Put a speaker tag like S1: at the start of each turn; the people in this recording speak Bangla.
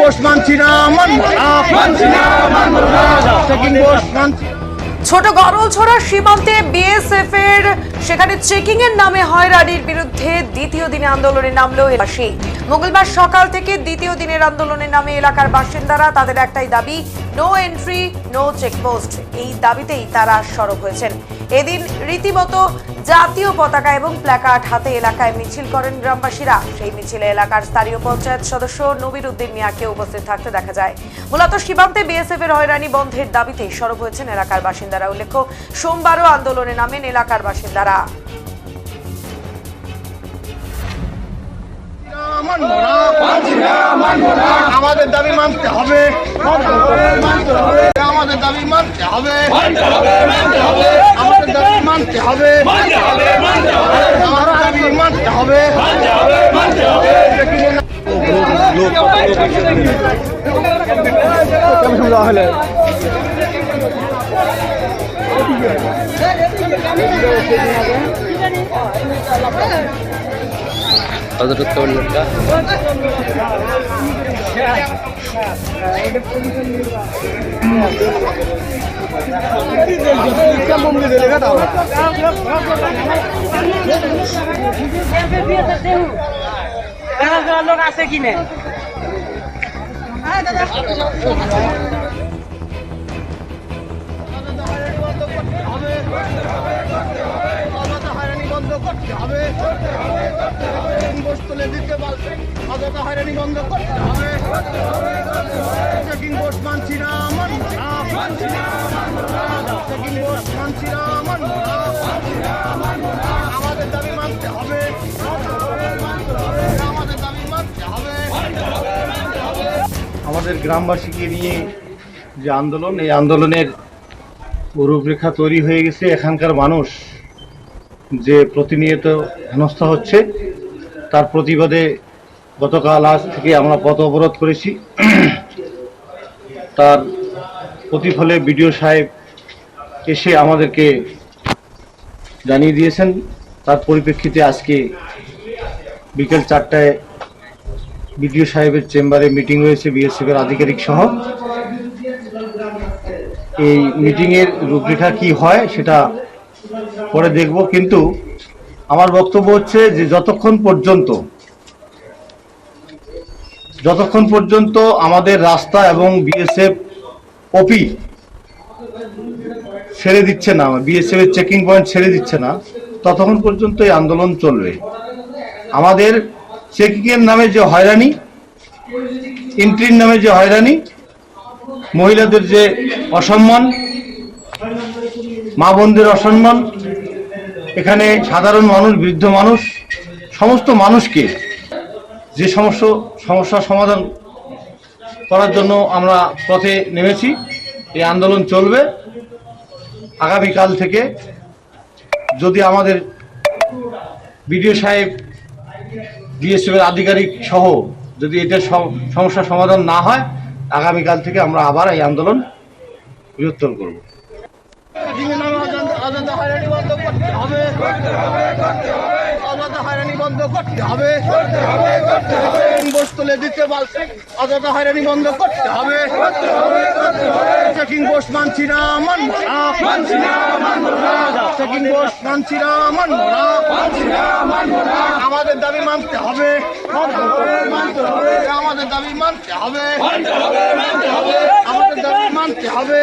S1: পোস্ট মানছি না, মানছি না, চেকিং পোস্ট মানছি।
S2: ছোট গরলছড়া সীমান্তে বিএসএফ এর সেখানে চেকিং এর নামে হয়রানির বিরুদ্ধে দ্বিতীয় দিনে আন্দোলনে নামলো এলাকাবাসী। মঙ্গলবার সকাল থেকে দ্বিতীয় দিনের আন্দোলনের নামে এলাকার বাসিন্দারা তাদের একটাই দাবি, নো এন্ট্রি নো চেকপোস্ট। এই দাবিতেই তারা সরব হয়েছেন। এদিন রীতিমতো জাতীয় পতাকা এবং প্ল্যাকার্ড হাতে এলাকায় মিছিল করেন গ্রামবাসীরা। সেই মিছিলে এলাকার স্থানীয় পঞ্চায়েত সদস্য নবির উদ্দিন মিয়াকে উপস্থিত থাকতে দেখা যায়। মূলত সীমান্তে বিএসএফ এর হয়রানি বন্ধের দাবিতে সরব হয়েছেন এলাকার বাসিন্দারা। উল্লেখ্য, সোমবারও আন্দোলনে নামেন এলাকার বাসিন্দারা।
S1: আমাদের দাবি মানতে হবে, আমাদের দাবি মানতে হবে, আমাদের দাবি মানতে হবে, আমাদের দাবি মানতে হবে।
S3: লোক আছে কিনে
S1: হয়রানি বন্ধ করতে হবে। চেকিং পোস্ট মানছি না, মানছি না, চেকিং পোস্ট মানছি না, আমাদের দাবি মানতে হবে, আমাদের দাবি মানতে হবে। আমাদের গ্রামবাসীকে নিয়ে যে আন্দোলন, এই আন্দোলনের রূপরেখা তৈরি হয়ে গেছে। এখানকার মানুষ যে প্রতিনিয়ত হেনস্থা হচ্ছে, তার প্রতিবাদে গতকাল আজ থেকে আমরা পথ অবরোধ করেছি। তার প্রতিফলে বিডিও সাহেব এসে আমাদেরকে জানিয়ে দিয়েছেন। তার পরিপ্রেক্ষিতে আজকে বিকেল 4টায় বিডিও সাহেবের চেম্বারে মিটিং রয়েছে বিএসএফ এর আধিকারিক সহ। এই মিটিংয়ের রূপরেখা কি হয় সেটা পরে দেখব, কিন্তু আমার বক্তব্য হচ্ছে যে যতক্ষণ পর্যন্ত আমাদের রাস্তা এবং বিএসএফ ওপি ছেড়ে দিচ্ছে না, বিএসএফ এর চেকিং পয়েন্ট ছেড়ে দিচ্ছে না, ততক্ষণ পর্যন্ত এই আন্দোলন চলবে। আমাদের চেকিং এর নামে যে হয়রানি, এন্ট্রির নামে যে হয়রানি, মহিলাদের যে অসম্মান, মা বোনদের অসম্মান, এখানে সাধারণ মানুষ, বৃদ্ধ মানুষ, সমস্ত মানুষকে যে সমস্যার সমাধান করার জন্য আমরা পথে নেমেছি। এই আন্দোলন চলবে আগামীকাল থেকে। যদি আমাদের বিডিও সাহেব, বিএসএফ এর আধিকারিক সহ যদি এটা সমস্যার সমাধান না হয়, আগামীকাল থেকে আমরা আবার এই আন্দোলন বৃহত্তর করব। হয়রানি বন্ধ করতে হবে, হয়রানি বন্ধ করতে হবে, তুলে দিতে পারছে, অযথা হয়রানি বন্ধ করতে হবে। চেকিং পোস্ট মানছি না, মানছি না, চেকিং পোস্ট মানছি না, আমাদের দাবি মানতে হবে, আমাদের দাবি মানতে হবে, আমাদের দাবি মানতে হবে।